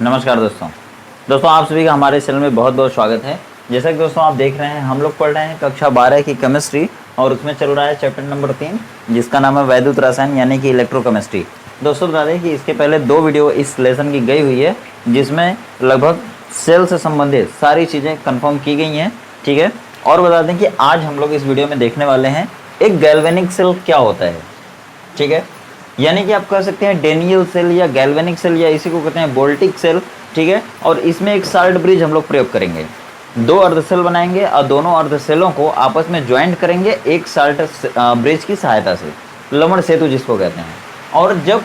नमस्कार दोस्तों आप सभी का हमारे चैनल में बहुत बहुत स्वागत है। जैसा कि दोस्तों आप देख रहे हैं, हम लोग पढ़ रहे हैं कक्षा 12 की केमिस्ट्री और उसमें चल रहा है चैप्टर नंबर 3 जिसका नाम है वैद्युत रसायन यानी कि इलेक्ट्रोकेमिस्ट्री। दोस्तों बता दें कि इसके पहले 2 वीडियो इस लेसन की गई हुई है जिसमें लगभग सेल से संबंधित सारी चीज़ें कन्फर्म की गई हैं, ठीक है। और बता दें कि आज हम लोग इस वीडियो में देखने वाले हैं एक गैल्वेनिक सेल क्या होता है, ठीक है। यानी कि आप कह सकते हैं डेनियल सेल या गैल्वेनिक सेल या इसी को कहते हैं वोल्टिक सेल, ठीक है। और इसमें एक साल्ट ब्रिज हम लोग प्रयोग करेंगे, 2 अर्ध सेल बनाएंगे और दोनों अर्ध सेलों को आपस में ज्वाइंट करेंगे एक साल्ट ब्रिज की सहायता से, लवण सेतु जिसको कहते हैं। और जब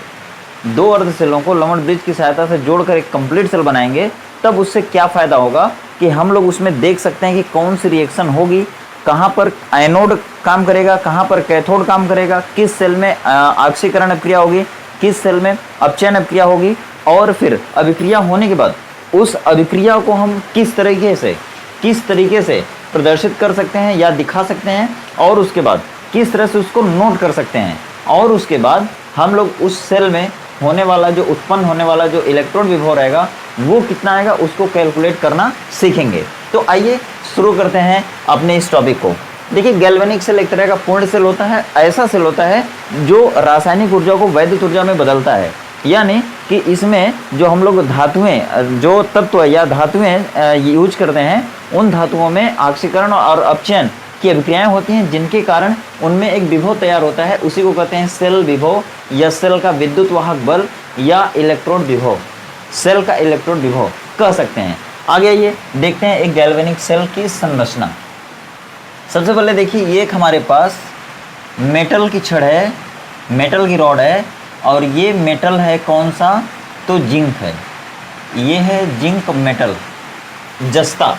2 अर्ध सेलों को लवण ब्रिज की सहायता से जोड़कर एक कंप्लीट सेल बनाएंगे तब उससे क्या फ़ायदा होगा कि हम लोग उसमें देख सकते हैं कि कौन सी रिएक्शन होगी, कहाँ पर एनोड काम करेगा, कहाँ पर कैथोड काम करेगा, किस सेल में ऑक्सीकरण अभिक्रिया होगी, किस सेल में अपचयन अभिक्रिया होगी, और फिर अभिक्रिया होने के बाद उस अभिक्रिया को हम किस तरीके से प्रदर्शित कर सकते हैं या दिखा सकते हैं, और उसके बाद किस तरह से उसको नोट कर सकते हैं। और उसके बाद हम लोग उस सेल में होने वाला जो उत्पन्न होने वाला जो इलेक्ट्रॉन विभव रहेगा वो कितना आएगा उसको कैलकुलेट करना सीखेंगे। तो आइए शुरू करते हैं अपने इस टॉपिक को। देखिए, गैल्वेनिक सेल एक तरह का पूर्ण सेल होता है, ऐसा सेल होता है जो रासायनिक ऊर्जा को वैद्युत ऊर्जा में बदलता है। यानी कि इसमें जो हम लोग धातुएं, जो तत्व या धातुएं यूज करते हैं, उन धातुओं में ऑक्सीकरण और अपचयन की अभिक्रियाएं होती हैं जिनके कारण उनमें एक विभव तैयार होता है। उसी को कहते हैं सेल विभव या सेल का विद्युत वाहक बल या इलेक्ट्रोड विभव, सेल का इलेक्ट्रोड विभव कह सकते हैं। आगे आइए देखते हैं एक गैल्वेनिक सेल की संरचना। सबसे पहले देखिए, ये एक हमारे पास मेटल की छड़ है, मेटल की रॉड है, और ये मेटल है कौन सा, तो जिंक है। ये है जिंक मेटल जस्ता।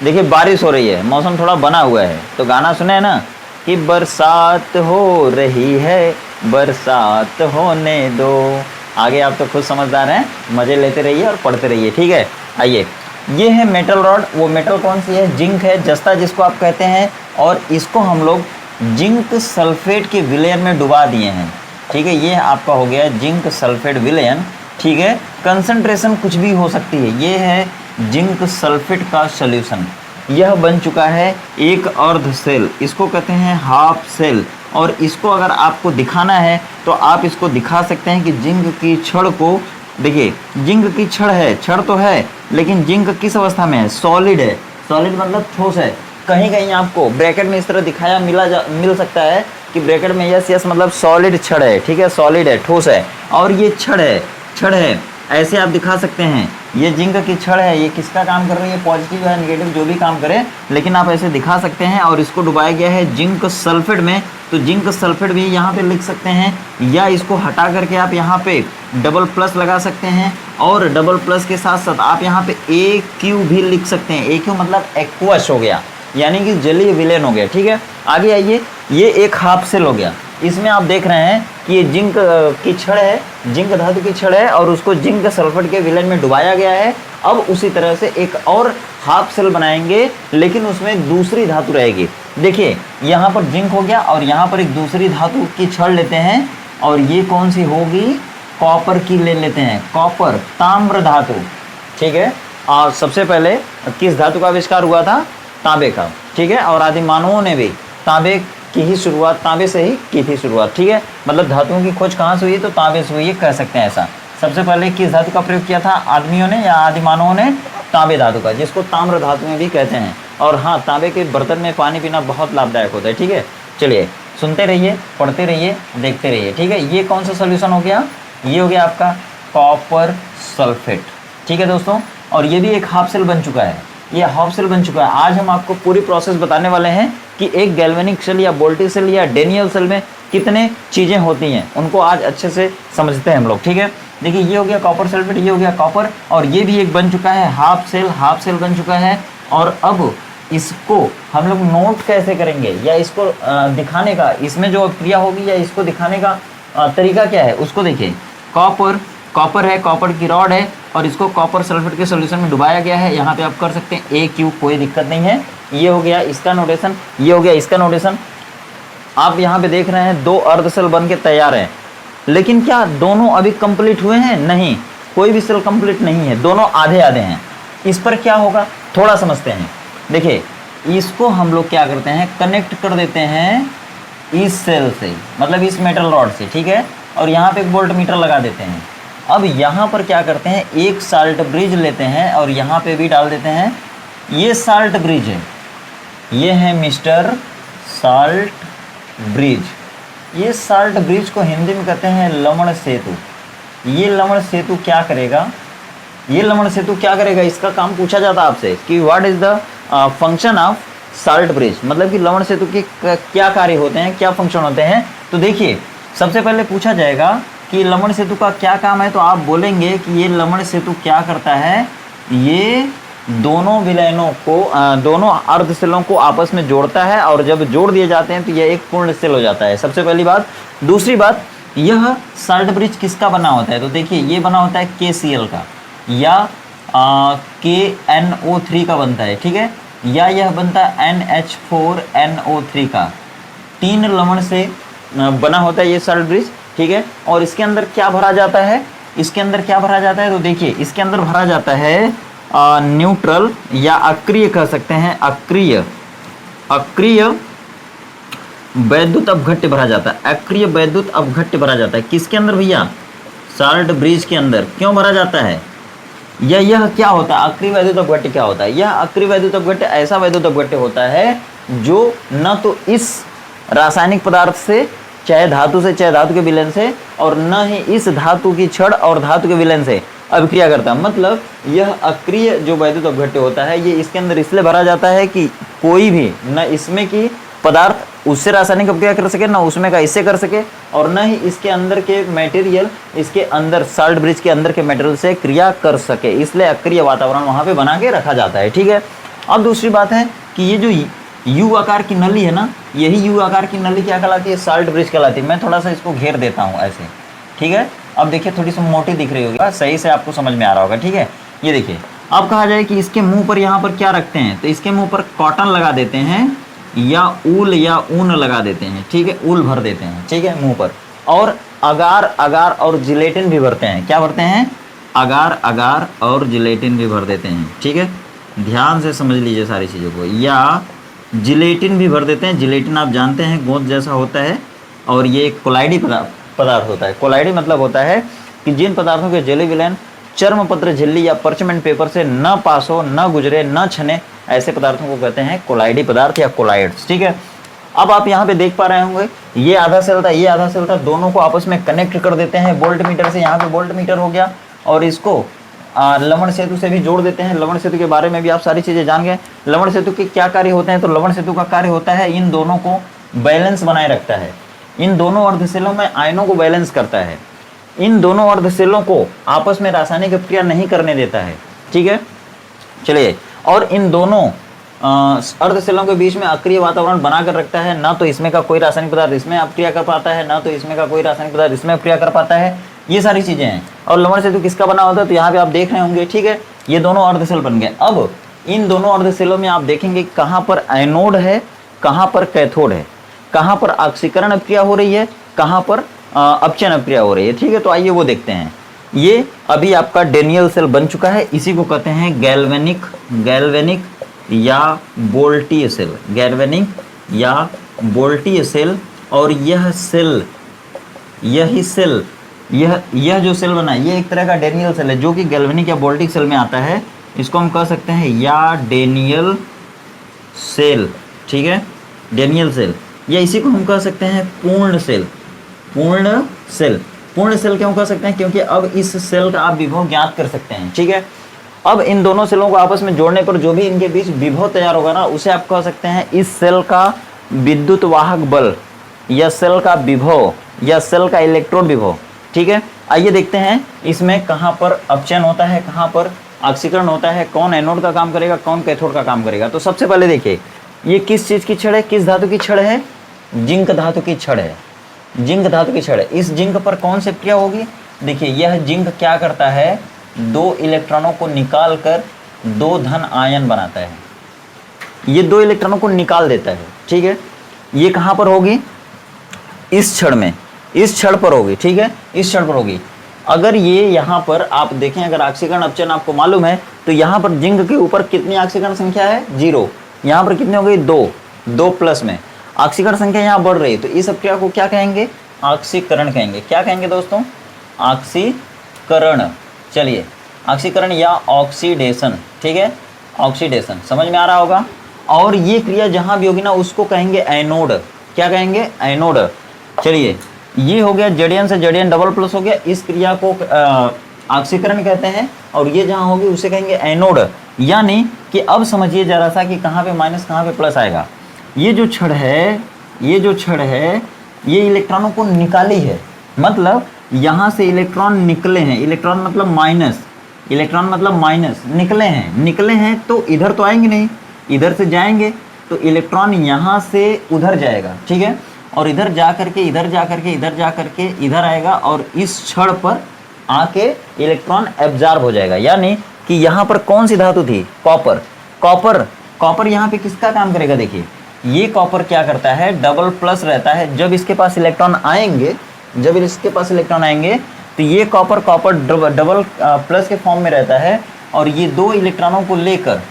देखिए बारिश हो रही है, मौसम थोड़ा बना हुआ है, तो गाना सुने है ना कि बरसात हो रही है, बरसात होने दो। आगे आप तो खुद समझदार हैं, मज़े लेते रहिए और पढ़ते रहिए, ठीक है। आइए, ये है मेटल रॉड, वो मेटल कौन सी है, जिंक है, जस्ता जिसको आप कहते हैं, और इसको हम लोग जिंक सल्फेट के विलयन में डुबा दिए हैं, ठीक है। ये आपका हो गया जिंक सल्फेट विलयन, ठीक है। कंसंट्रेशन कुछ भी हो सकती है। ये है जिंक सल्फेट का सॉल्यूशन, यह बन चुका है एक अर्ध सेल, इसको कहते हैं हाफ सेल। और इसको अगर आपको दिखाना है तो आप इसको दिखा सकते हैं कि जिंक की छड़ को देखिए, जिंक की छड़ है, छड़ तो है लेकिन जिंक किस अवस्था में है, सॉलिड है। सॉलिड मतलब ठोस है। कहीं कहीं आपको ब्रैकेट में इस तरह दिखाया मिल सकता है कि ब्रैकेट में यस मतलब सॉलिड छड़ है, ठीक है, सॉलिड है, ठोस है। और ये छड़ है, ऐसे आप दिखा सकते हैं। ये जिंक की छड़ है, ये किसका काम कर रही है, पॉजिटिव या नेगेटिव जो भी काम करे, लेकिन आप ऐसे दिखा सकते हैं। और इसको डुबाया गया है जिंक सल्फेट में, तो जिंक सल्फेट भी यहाँ पे लिख सकते हैं, या इसको हटा करके आप यहाँ पे डबल प्लस लगा सकते हैं, और डबल प्लस के साथ साथ आप यहाँ पे AQ भी लिख सकते हैं। AQ मतलब एक्वस हो गया, यानी कि जलीय विलयन हो गया, ठीक है। आगे आइए, ये एक हाफ सेल हो गया। इसमें आप देख रहे हैं कि ये जिंक की छड़ है, जिंक धातु की छड़ है, और उसको जिंक सल्फेट के विलयन में डुबाया गया है। अब उसी तरह से एक और हाफ सेल बनाएंगे, लेकिन उसमें दूसरी धातु रहेगी। देखिए, यहाँ पर जिंक हो गया और यहाँ पर एक दूसरी धातु की छड़ लेते हैं, और ये कौन सी होगी, कॉपर की ले लेते हैं, कॉपर, ताम्र धातु, ठीक है। और सबसे पहले किस धातु का आविष्कार हुआ था, तांबे का, ठीक है। और आदि मानवों ने भी तांबे की ही शुरुआत, तांबे से ही की थी शुरुआत, ठीक है। मतलब धातुओं की खोज कहाँ से हुई, तो तांबे से हुई है, कह सकते हैं ऐसा। सबसे पहले किस धातु का प्रयोग किया था आदमियों ने या आदि मानवों ने, तांबे धातु का, जिसको ताम्र धातु में भी कहते हैं। और हाँ, तांबे के बर्तन में पानी पीना बहुत लाभदायक होता है, ठीक है। चलिए सुनते रहिए, पढ़ते रहिए, देखते रहिए, ठीक है। ये कौन सा सोल्यूशन हो गया, ये हो गया आपका कॉपर सल्फेट, ठीक है दोस्तों। और ये भी एक हाफ सेल बन चुका है, ये हाफ सेल बन चुका है। आज हम आपको पूरी प्रोसेस बताने वाले हैं कि एक गैल्वेनिक सेल या वोल्टिक सेल या डेनियल सेल में कितने चीज़ें होती हैं, उनको आज अच्छे से समझते हैं हम लोग, ठीक है। देखिए, ये हो गया कॉपर सल्फेट, ये हो गया कॉपर, और ये भी एक बन चुका है हाफ सेल बन चुका है। और अब इसको हम लोग नोट कैसे करेंगे या इसको दिखाने का, इसमें जो क्रिया होगी या इसको दिखाने का तरीका क्या है उसको देखिए। कॉपर है, कॉपर की रॉड है, और इसको कॉपर सल्फेट के सॉल्यूशन में डुबाया गया है। यहाँ पे आप कर सकते हैं AQ, कोई दिक्कत नहीं है। ये हो गया इसका नोटेशन, ये हो गया इसका नोटेशन। आप यहाँ पे देख रहे हैं 2 अर्ध सेल बन के तैयार हैं, लेकिन क्या दोनों अभी कंप्लीट हुए हैं, नहीं। कोई भी सेल कंप्लीट नहीं है, दोनों आधे आधे हैं। इस पर क्या होगा थोड़ा समझते हैं। देखिए इसको हम लोग क्या करते हैं, कनेक्ट कर देते हैं इस सेल से, मतलब इस मेटल रॉड से, ठीक है, और यहाँ पे एक वोल्ट मीटर लगा देते हैं। अब यहाँ पर क्या करते हैं, एक साल्ट ब्रिज लेते हैं और यहाँ पे भी डाल देते हैं। ये साल्ट ब्रिज है, ये है मिस्टर साल्ट ब्रिज। ये साल्ट ब्रिज को हिंदी में कहते हैं लवण सेतु। ये लवण सेतु क्या करेगा, ये लवण सेतु क्या करेगा, इसका काम पूछा जाता है आपसे कि what is the function of salt bridge, मतलब कि लवण सेतु के क्या कार्य होते हैं, क्या फंक्शन होते हैं। तो देखिए सबसे पहले पूछा जाएगा कि लवण सेतु का क्या काम है, तो आप बोलेंगे कि ये लवण सेतु क्या करता है, ये दोनों विलयनों को दोनों अर्ध सेलों को आपस में जोड़ता है, और जब जोड़ दिए जाते हैं तो यह एक पूर्ण सेल हो जाता है। सबसे पहली बात। दूसरी बात, यह साल्ट ब्रिज किसका बना होता है, तो देखिए ये बना होता है KCl का, या KNO3 का बनता है, ठीक है, या यह बनता है NH4NO3 का। 3 लवण से बना होता है ये साल्ट ब्रिज, ठीक है। और इसके अंदर क्या भरा जाता है, इसके अंदर क्या भरा जाता है, तो देखिए इसके अंदर भरा जाता है न्यूट्रल या अक्रिय कह सकते हैं, अक्रिय वैद्युत अपघट्य भरा जाता है, अक्रिय वैद्युत अपघट्य भरा जाता है। किसके अंदर भैया, साल्ट ब्रिज के अंदर। क्यों भरा जाता है, यह क्या होता है, अक्रिय वैद्युत अपघट्य क्या होता है, यह अक्रिय वैद्युत अपघट्य ऐसा वैद्युत अपघट्य होता है जो न तो इस रासायनिक पदार्थ से, चाहे धातु से, चाहे धातु के विलयन से, और न ही इस धातु की छड़ और धातु के विलयन से अभिक्रिया करता है। मतलब यह अक्रिय जो वैद्युत अपघट्य होता है, ये इसके अंदर इसलिए भरा जाता है कि कोई भी न इसमें की पदार्थ उससे रासायनिक अभिक्रिया कर सके, न उसमें का इससे कर सके, और न ही इसके अंदर के मटेरियल इसके अंदर साल्ट ब्रिज के अंदर के मटेरियल से क्रिया कर सके, इसलिए अक्रिय वातावरण वहाँ पे बना के रखा जाता है, ठीक है। अब दूसरी बात है कि ये जो यू आकार की नली है ना, यही यू आकार की नली क्या कहलाती है, साल्ट ब्रिज कहलाती है। मैं थोड़ा सा इसको घेर देता हूँ ऐसे, ठीक है। अब देखिए थोड़ी सी मोटी दिख रही होगी, सही से आपको समझ में आ रहा होगा, ठीक है। ये देखिए अब कहा जाए कि इसके मुंह पर यहाँ पर क्या रखते हैं, तो इसके मुंह पर कॉटन लगा देते हैं या ऊल या ऊन लगा देते हैं, ठीक है, ऊल भर देते हैं, ठीक है, मुंह पर। और अगार अगार और जिलेटिन भी भरते हैं। क्या भरते हैं, अगार अगार और जिलेटिन भी भर देते हैं, ठीक है। ध्यान से समझ लीजिए सारी चीज़ों को। या जिलेटिन भी भर देते हैं। जिलेटिन आप जानते हैं गोंद जैसा होता है, और ये एक कोलाइडी पदार्थ होता है। कोलाइडी मतलब होता है कि जिन पदार्थों के जेली विलयन चर्म पत्र झिल्ली या पर्चमेंट पेपर से न पास हो, न गुजरे, न छने, ऐसे पदार्थों को कहते हैं कोलाइडी पदार्थ या कोलाइड्स, ठीक है। अब आप यहाँ पे देख पा रहे होंगे, ये आधा सेल था, ये आधा सेल था, दोनों को आपस में कनेक्ट कर देते हैं वोल्ट मीटर से। यहाँ पे वोल्ट मीटर हो गया, और इसको लवण सेतु से भी जोड़ देते हैं। लवण सेतु के बारे में भी आप सारी चीज़ें जान गए। लवण सेतु के क्या कार्य होते हैं, तो लवण सेतु का कार्य होता है इन दोनों को बैलेंस बनाए रखता है, इन दोनों अर्धसेलों में आयनों को बैलेंस करता है, इन दोनों अर्धसेलों को आपस में रासायनिक अपक्रिया नहीं करने देता है, ठीक है। चलिए, और इन दोनों अर्धसेलों के बीच में अक्रिय वातावरण बनाकर रखता है। ना तो इसमें का कोई रासायनिक पदार्थ इसमें अपक्रिया कर पाता है, ना तो इसमें का कोई रासायनिक पदार्थ इसमें अपक्रिया कर पाता है। ये सारी चीजें हैं। और लवण सेतु किसका बना होता है, तो यहाँ पे आप देख रहे होंगे, ठीक है, ये दोनों अर्धसेल बन गए। अब इन दोनों अर्धसेलों में आप देखेंगे कहाँ पर एनोड है, कहाँ पर कैथोड है, कहाँ पर ऑक्सीकरण अपक्रिया हो रही है, कहाँ पर अपचयन अपक्रिया हो रही है, ठीक है। तो आइए वो देखते हैं। ये अभी आपका डेनियल सेल बन चुका है, इसी को कहते हैं गैल्वेनिक या बोल्टीय सेल, गैल्वेनिक या बोल्टीय सेल। और यह सेल, यही सेल, यह जो सेल बना है, ये एक तरह का डेनियल सेल है जो कि गैल्वेनिक या बोल्टिक सेल में आता है। इसको हम कह सकते हैं या डेनियल सेल, ठीक है, डेनियल सेल, या इसी को हम कह सकते हैं पूर्ण सेल। पूर्ण सेल क्यों कह सकते हैं, क्योंकि अब इस सेल का आप विभव ज्ञात कर सकते हैं, ठीक है। अब इन दोनों सेलों को आपस में जोड़ने पर जो भी इनके बीच विभव तैयार होगा ना, उसे आप कह सकते हैं इस सेल का विद्युत वाहक बल, या सेल का विभव, या सेल का इलेक्ट्रॉन विभव, ठीक है। आइए देखते हैं इसमें कहाँ पर अपचयन होता है, कहाँ पर ऑक्सीकरण होता है, कौन एनोड का काम करेगा, कौन कैथोड का काम करेगा। तो सबसे पहले देखिए, ये किस चीज़ की छड़ है, किस धातु की छड़ है, जिंक धातु की छड़ है, जिंक धातु की छड़ है। इस जिंक पर कौन सी क्रिया होगी, देखिए यह जिंक क्या करता है, 2 इलेक्ट्रॉनों को निकाल कर 2 धन आयन बनाता है। ये 2 इलेक्ट्रॉनों को निकाल देता है, ठीक है। ये कहाँ पर होगी, इस छड़ में, इस छड़ पर होगी, ठीक है, इस छड़ पर होगी। अगर ये यहाँ पर आप देखें, अगर ऑक्सीकरण अपचयन आपको मालूम है तो यहाँ पर जिंक के ऊपर कितनी ऑक्सीकरण संख्या है 0, यहाँ पर कितने हो गई 2 प्लस में ऑक्सीकरण संख्या यहाँ बढ़ रही है, तो इस अभिक्रिया को क्या कहेंगे, ऑक्सीकरण कहेंगे। क्या कहेंगे दोस्तों, ऑक्सीकरण। चलिए ऑक्सीकरण या ऑक्सीडेशन, ठीक है, ऑक्सीडेशन समझ में आ रहा होगा। और ये क्रिया जहाँ भी होगी ना उसको कहेंगे एनोड। क्या कहेंगे, एनोड। चलिए ये हो गया Zn से Zn डबल प्लस हो गया, इस क्रिया को ऑक्सीकरण कहते हैं। और ये जहाँ होगी उसे कहेंगे एनोड। यानी कि अब समझिए जरा सा कि कहाँ पे माइनस कहाँ पे प्लस आएगा। ये जो छड़ है, ये जो छड़ है ये इलेक्ट्रॉनों को निकाली है, मतलब यहाँ से इलेक्ट्रॉन निकले हैं, इलेक्ट्रॉन मतलब माइनस, इलेक्ट्रॉन मतलब माइनस, निकले हैं तो इधर तो आएंगे नहीं, इधर से जाएंगे तो इलेक्ट्रॉन यहाँ से उधर जाएगा, ठीक है, और इधर जा करके इधर जा करके इधर जा करके इधर आएगा और इस छड़ पर आके इलेक्ट्रॉन एब्जॉर्ब हो जाएगा। यानी कि यहाँ पर कौन सी धातु थी, कॉपर। कॉपर यहाँ पे किसका काम करेगा, देखिए ये कॉपर क्या करता है, डबल प्लस रहता है। जब इसके पास इलेक्ट्रॉन आएंगे, जब इसके पास इलेक्ट्रॉन आएंगे तो ये कॉपर डबल प्लस के फॉर्म में रहता है और ये दो इलेक्ट्रॉनों को लेकर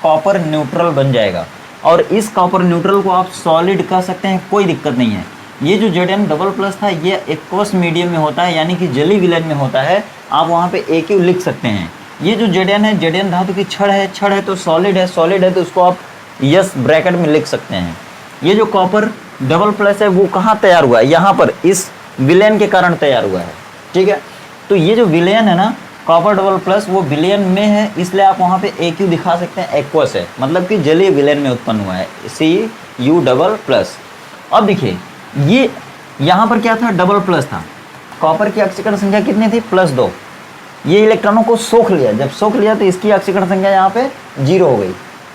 कॉपर न्यूट्रल बन जाएगा। और इस कॉपर न्यूट्रल को आप सॉलिड कह सकते हैं, कोई दिक्कत नहीं है। ये जो Zn डबल प्लस था ये एक्वस मीडियम में होता है, यानी कि जली विलयन में होता है, आप वहाँ पे AQ लिख सकते हैं। ये जो Zn है, Zn धातु की छड़ है तो सॉलिड है तो उसको आप यस ब्रैकेट में लिख सकते हैं। ये जो कॉपर डबल प्लस है वो कहाँ तैयार हुआ है, यहाँ पर इस विलयन के कारण तैयार हुआ है, ठीक है। तो ये जो विलयन है ना कॉपर डबल प्लस, वो विलयन में है, इसलिए आप वहाँ पे AQ दिखा सकते हैं, एक्वस है, मतलब कि जलीय विलयन में उत्पन्न हुआ है, Cu डबल प्लस। अब देखिए ये यहाँ पर क्या था, डबल प्लस था, कॉपर की ऑक्सीकरण संख्या कितनी थी, +2। ये इलेक्ट्रॉनों को सोख लिया, जब सोख लिया तो इसकी ऑक्सीकरण संख्या यहाँ पे 0 हो गई।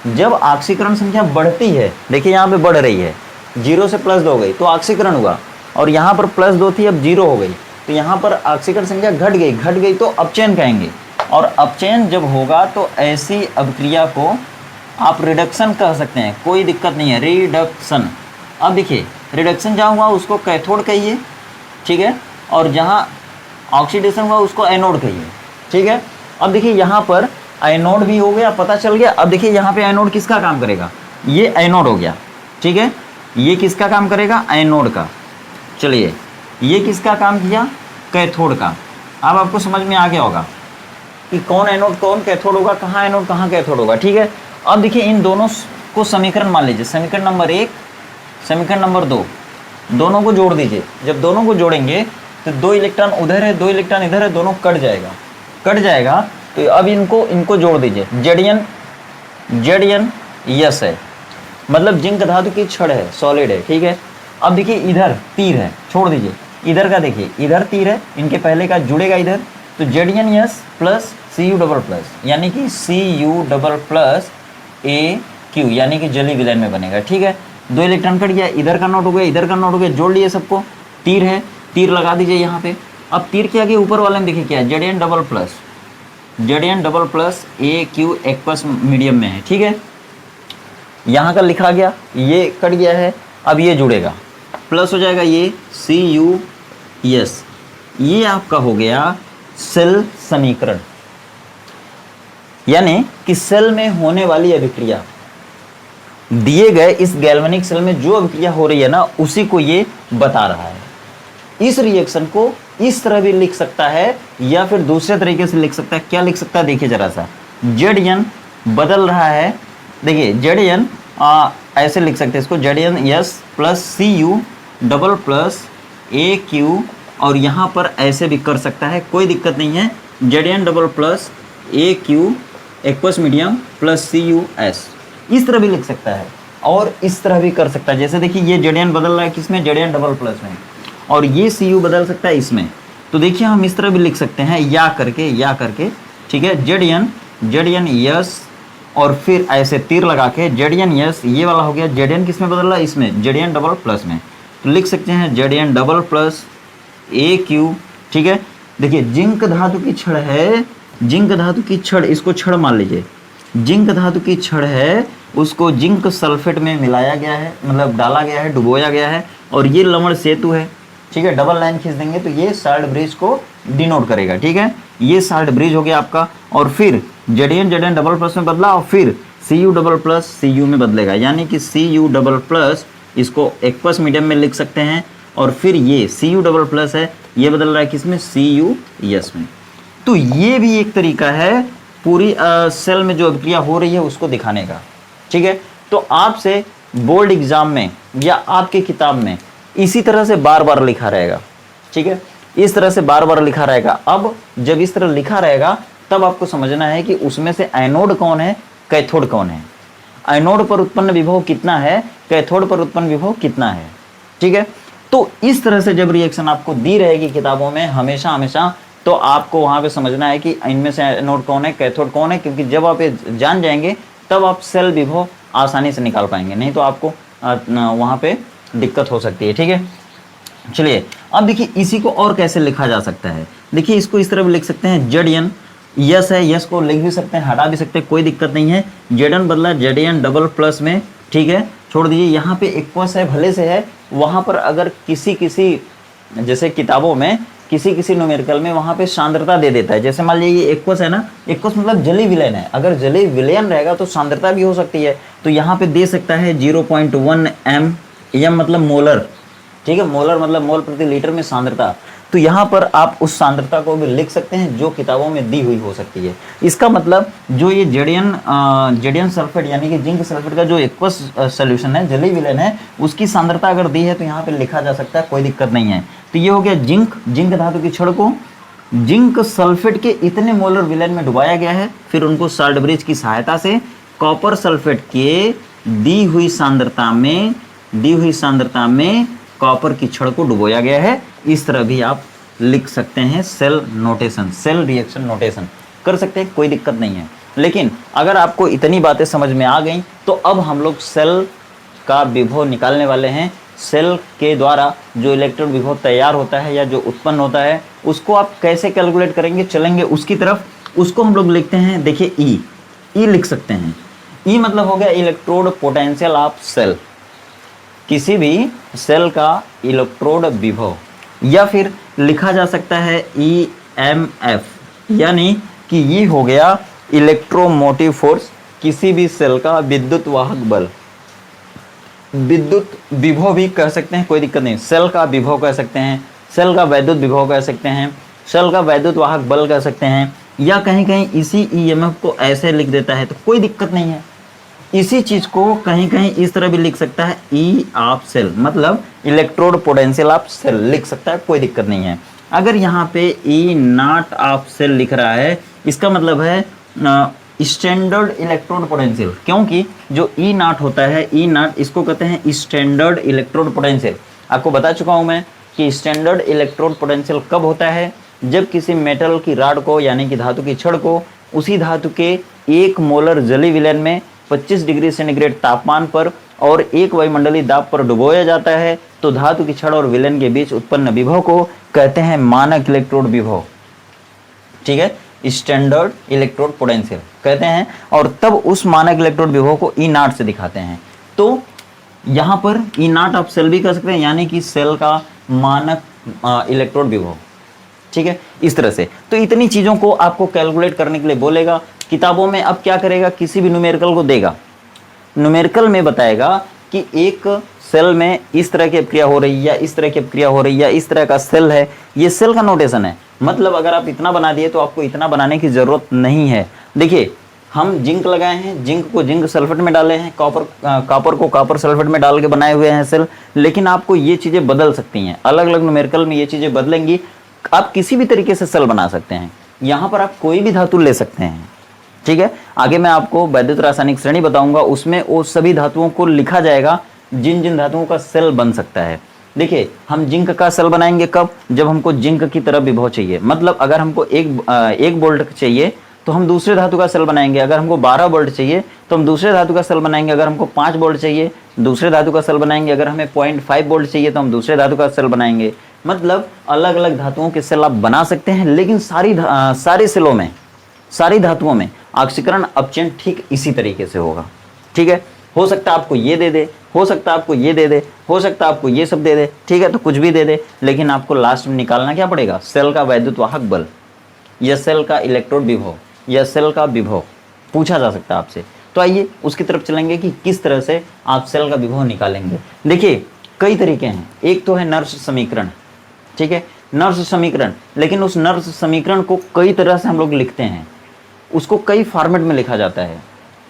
जब ऑक्सीकरण संख्या बढ़ती है, देखिए यहाँ पे बढ़ रही है, 0 से +2 हो गई तो ऑक्सीकरण हुआ, और यहाँ पर +2 थी अब 0 हो गई, तो यहाँ पर ऑक्सीकरण संख्या घट गई तो अपचयन कहेंगे। और अपचयन जब होगा तो ऐसी अभिक्रिया को आप रिडक्शन कह सकते हैं, कोई दिक्कत नहीं है, रिडक्शन। अब देखिए रिडक्शन जहाँ हुआ उसको कैथोड कहिए, ठीक है, और जहाँ ऑक्सीडेशन हुआ उसको एनोड कहिए, ठीक है। अब देखिए यहाँ पर एनोड भी हो गया, पता चल गया। अब देखिए यहाँ पे एनोड किसका काम करेगा, ये एनोड हो गया, ठीक है, ये किसका काम करेगा, एनोड का। चलिए ये किसका काम किया, कैथोड का। अब आपको समझ में आ गया होगा कि कौन एनोड कौन कैथोड होगा, कहाँ एनोड कहाँ कैथोड होगा, ठीक है। अब देखिए इन दोनों को समीकरण मान लीजिए, समीकरण नंबर 1, समीकरण नंबर 2, दोनों को जोड़ दीजिए। जब दोनों को जोड़ेंगे तो 2 इलेक्ट्रॉन उधर है, 2 इलेक्ट्रॉन इधर है, दोनों कट जाएगा। तो अब इनको जोड़ दीजिए, Zn यस है, मतलब जिंक धातु की छड़ है, सॉलिड है, ठीक है। अब देखिए इधर तीर है, छोड़ दीजिए, इधर का देखिए, इधर तीर है, इनके पहले का जुड़ेगा इधर, तो Zn yes plus Cu double plus, यानी कि Cu डबल प्लस AQ, यानी कि जली विलयन में बनेगा, ठीक है। 2 इलेक्ट्रॉन कट गया, इधर का नोट हो गया, इधर का नोट हो गया, जोड़ लिए सबको, तीर है, तीर लगा दीजिए यहाँ पे। अब तीर के आगे ऊपर वाले में देखिए क्या है, Zn double plus AQ aqueous medium में है, ठीक है। यहाँ का लिखा गया, ये कट गया है, अब ये जुड़ेगा, प्लस हो जाएगा ये Cu यस। ये आपका हो गया सेल समीकरण, यानी कि सेल में होने वाली अभिक्रिया, दिए गए इस गैल्वेनिक सेल में जो अभिक्रिया हो रही है ना उसी को ये बता रहा है। इस रिएक्शन को इस तरह भी लिख सकता है या फिर दूसरे तरीके से लिख सकता है। क्या लिख सकता है, देखिए जरा सा, Zn बदल रहा है, देखिए Zn ऐसे लिख सकते हैं इसको, Zn yes plus Cu double plus AQ, और यहाँ पर ऐसे भी कर सकता है, कोई दिक्कत नहीं है, Zn double plus AQ aqueous medium plus CuS, इस तरह भी लिख सकता है और इस तरह भी कर सकता है। जैसे देखिए ये Zn बदल रहा है किसमें, Zn डबल प्लस में, और ये Cu बदल सकता है इसमें। तो देखिए हम इस तरह भी लिख सकते हैं, या करके, ठीक है, Zn यस, और फिर ऐसे तीर लगा के Zn यस, ये वाला हो गया, Zn किस में बदल रहा है, इसमें, Zn डबल प्लस में। तो लिख सकते हैं Zn डबल प्लस AQ, ठीक है। देखिए जिंक धातु की छड़ है, जिंक धातु की छड़, इसको छड़ मान लीजिए, जिंक धातु की छड़ है, उसको जिंक सल्फेट में मिलाया गया है, मतलब डाला गया है, डुबोया गया है, और ये लवण सेतु है, ठीक है, डबल लाइन खींच देंगे तो ये साल्ट ब्रिज को डिनोट करेगा। ठीक है, ये साल्ट ब्रिज हो गया आपका। और फिर जेडीएन जेडएन डबल प्लस में बदला और फिर Cu डबल प्लस Cu में बदलेगा, यानी कि Cu डबल प्लस इसको एक्वस मीडियम में लिख सकते हैं। और फिर ये Cu डबल प्लस है, ये बदल रहा है किसमें, CuS में। तो ये भी एक तरीका है पूरी सेल में जो अभिक्रिया हो रही है उसको दिखाने का। ठीक है, तो आपसे बोर्ड एग्जाम में या आपके किताब में इसी तरह से बार बार लिखा रहेगा। ठीक है, इस तरह से बार बार लिखा रहेगा। अब जब इस तरह लिखा रहेगा तब आपको समझना है कि उसमें से एनोड कौन है, कैथोड कौन है, एनोड पर उत्पन्न विभव कितना है, कैथोड पर उत्पन्न विभव कितना है। ठीक है, तो इस तरह से जब रिएक्शन आपको दी रहेगी किताबों में हमेशा हमेशा, तो आपको वहां पे समझना है कि इनमें से एनोड कौन है, कैथोड कौन है, क्योंकि जब आप ये जान जाएंगे तब आप सेल विभव आसानी से निकाल पाएंगे, नहीं तो आपको वहां पे दिक्कत हो सकती है। ठीक है, चलिए अब देखिए इसी को और कैसे लिखा जा सकता है। देखिए इसको इस तरह भी लिख सकते हैं, जेडएन यस है, यस को लिख भी सकते हैं, हटा भी सकते हैं, कोई दिक्कत नहीं है। जेडएन बदला जेडएन डबल प्लस में, ठीक है, छोड़ दीजिए। यहाँ पे एक्वस है, भले से है, वहाँ पर अगर किसी जैसे किताबों में किसी न्यूमेरिकल में वहाँ पे सांद्रता दे देता है। जैसे मान लीजिए ये एक्वस है ना, एक्वस मतलब जली विलयन है, अगर जली विलयन रहेगा तो सांद्रता भी हो सकती है। तो यहाँ पे दे सकता है 0.1 m मतलब मोलर। ठीक है, मोलर मतलब मोल प्रति लीटर में सांद्रता। तो यहाँ पर आप उस सांद्रता को भी लिख सकते हैं जो किताबों में दी हुई हो सकती है। इसका मतलब जो ये जेडियन सल्फेट यानी कि जिंक सल्फेट का जो एक्वस सोल्यूशन है, जली विलयन है, उसकी सांद्रता अगर दी है तो यहाँ पे लिखा जा सकता है, कोई दिक्कत नहीं है। तो ये हो गया जिंक धातु की छड़ को जिंक सल्फेट के इतने मोलर विलयन में डुबाया गया है, फिर उनको साल्ट ब्रिज की सहायता से कॉपर सल्फेट के दी हुई सांद्रता में कॉपर की छड़ को डुबोया गया है। इस तरह भी आप लिख सकते हैं, cell notation, cell reaction notation कर सकते हैं, कोई दिक्कत नहीं है। लेकिन अगर आपको इतनी बातें समझ में आ गई तो अब हम लोग सेल का विभव निकालने वाले हैं। सेल के द्वारा जो इलेक्ट्रॉन विभव तैयार होता है या जो उत्पन्न होता है उसको आप कैसे कैलकुलेट करेंगे, चलेंगे उसकी तरफ। उसको हम लोग लिखते हैं, देखिए ई लिख सकते हैं। ई मतलब हो गया इलेक्ट्रोड पोटेंशियल ऑफ सेल, किसी भी सेल का इलेक्ट्रोड विभव, या फिर लिखा जा सकता है EMF, यानी कि ये हो गया इलेक्ट्रोमोटिव फोर्स, किसी भी सेल का विद्युत वाहक बल। विद्युत विभव भी कह सकते हैं, कोई दिक्कत नहीं। सेल का विभव कह सकते हैं, सेल का वैद्युत विभव कह सकते हैं, सेल का वैद्युत वाहक बल कह सकते हैं, या कहीं कहीं इसी EMF को ऐसे लिख देता है तो कोई दिक्कत नहीं है। इसी चीज को कहीं कहीं इस तरह भी लिख सकता है, ई ऑफ सेल मतलब इलेक्ट्रोड पोटेंशियल ऑफ सेल लिख सकता है, कोई दिक्कत नहीं है। अगर यहाँ पे ई नॉट ऑफ सेल लिख रहा है, इसका मतलब है स्टैंडर्ड इलेक्ट्रोड पोटेंशियल, क्योंकि जो ई नॉट होता है, ई नॉट इसको कहते हैं स्टैंडर्ड इलेक्ट्रोड पोटेंशियल। आपको बता चुका हूं मैं कि स्टैंडर्ड इलेक्ट्रोड पोटेंशियल कब होता है, जब किसी मेटल की राड को यानी कि धातु की छड़ को उसी धातु के 1 मोलर जली विलयन में 25 डिग्री सेंटीग्रेड तापमान पर और 1 वायुमंडलीय दाब पर डुबोया जाता है, तो धातु की छड़ और विलयन के बीच उत्पन्न विभव को कहते हैं मानक इलेक्ट्रोड विभव। ठीक है, स्टैंडर्ड इलेक्ट्रोड पोटेंशियल कहते हैं, और तब उस मानक इलेक्ट्रोड विभव को ई नॉट से दिखाते हैं। तो यहाँ पर ई नॉट ऑफ सेल भी कह सकते हैं, यानी कि सेल का मानक इलेक्ट्रोड विभव। ठीक है, इस तरह से। तो इतनी चीज़ों को आपको कैलकुलेट करने के लिए बोलेगा किताबों में। अब क्या करेगा, किसी भी न्यूमेरिकल को देगा, न्यूमेरिकल में बताएगा कि एक सेल में इस तरह की प्रक्रिया हो रही है या इस तरह की प्रक्रिया हो रही है, इस तरह का सेल है, ये सेल का नोटेशन है। मतलब अगर आप इतना बना दिए तो आपको इतना बनाने की जरूरत नहीं है। देखिए हम जिंक लगाए हैं, जिंक को जिंक सल्फेट में डाले हैं, कॉपर को कॉपर सल्फेट में डाल के बनाए हुए हैं सेल। लेकिन आपको ये चीज़ें बदल सकती हैं, अलग अलग न्यूमेरिकल में ये चीज़ें बदलेंगी। आप किसी भी तरीके से सेल बना सकते हैं। यहाँ पर आप कोई भी धातु ले सकते हैं। ठीक है, आगे मैं आपको वैद्युत रासायनिक श्रेणी बताऊंगा, उसमें वो सभी धातुओं को लिखा जाएगा जिन जिन धातुओं का सेल बन सकता है। देखिए हम जिंक का सेल बनाएंगे कब, जब हमको जिंक की तरह विभव चाहिए। मतलब अगर हमको एक वोल्ट चाहिए तो हम दूसरे धातु का सेल बनाएंगे, अगर हमको 12 वोल्ट चाहिए तो हम दूसरे धातु का सेल बनाएंगे, अगर हमको 5 वोल्ट चाहिए दूसरे धातु का सेल बनाएंगे, अगर हमें 0.5 वोल्ट चाहिए तो हम दूसरे धातु का सेल बनाएंगे। मतलब अलग अलग धातुओं के सेल आप बना सकते हैं, लेकिन सारे सेलों में, सारी धातुओं में ऑक्सीकरण अपचयन ठीक इसी तरीके से होगा। ठीक है, हो सकता है आपको ये दे दे, हो सकता है आपको ये दे दे, हो सकता है आपको ये सब दे दे, ठीक है, तो कुछ भी दे दे, लेकिन आपको लास्ट में निकालना क्या पड़ेगा, सेल का वैद्युत वाहक बल या सेल का इलेक्ट्रोड विभव या सेल का विभव पूछा जा सकता है आपसे। तो आइए उसकी तरफ चलेंगे कि किस तरह से आप सेल का विभव निकालेंगे। देखिए कई तरीके हैं, एक तो है नर्स समीकरण, ठीक है, नर्स समीकरण, लेकिन उस नर्स समीकरण को कई तरह से हम लोग लिखते हैं, उसको कई फॉर्मेट में लिखा जाता है।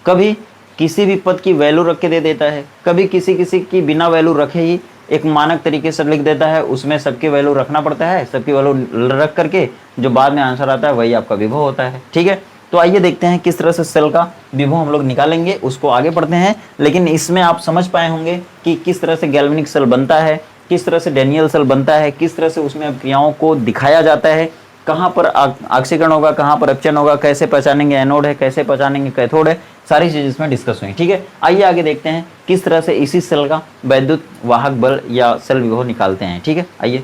कभी किसी भी पद की वैल्यू रख के दे देता है, कभी किसी किसी की बिना वैल्यू रखे ही एक मानक तरीके से लिख देता है, उसमें सबकी वैल्यू रखना पड़ता है, सबकी वैल्यू रख करके जो बाद में आंसर आता है वही आपका विभव होता है, ठीक है। तो आइए देखते हैं किस तरह से सेल का विभव हम लोग निकालेंगे, उसको आगे पढ़ते हैं। लेकिन इसमें आप समझ पाए होंगे कि किस तरह से गैल्वेनिक सेल बनता है, किस तरह से डैनियल सेल बनता है, किस तरह से उसमें क्रियाओं को दिखाया जाता है, कहाँ पर ऑक्सीकरण होगा, कहाँ पर अपचयन होगा, कैसे पहचानेंगे एनोड है, कैसे पहचानेंगे कैथोड है, सारी चीज़ इसमें डिस्कस हुई, ठीक है। आइए आगे देखते हैं किस तरह से इसी सेल का वैद्युत वाहक बल या सेल विभव निकालते हैं, ठीक है, आइए।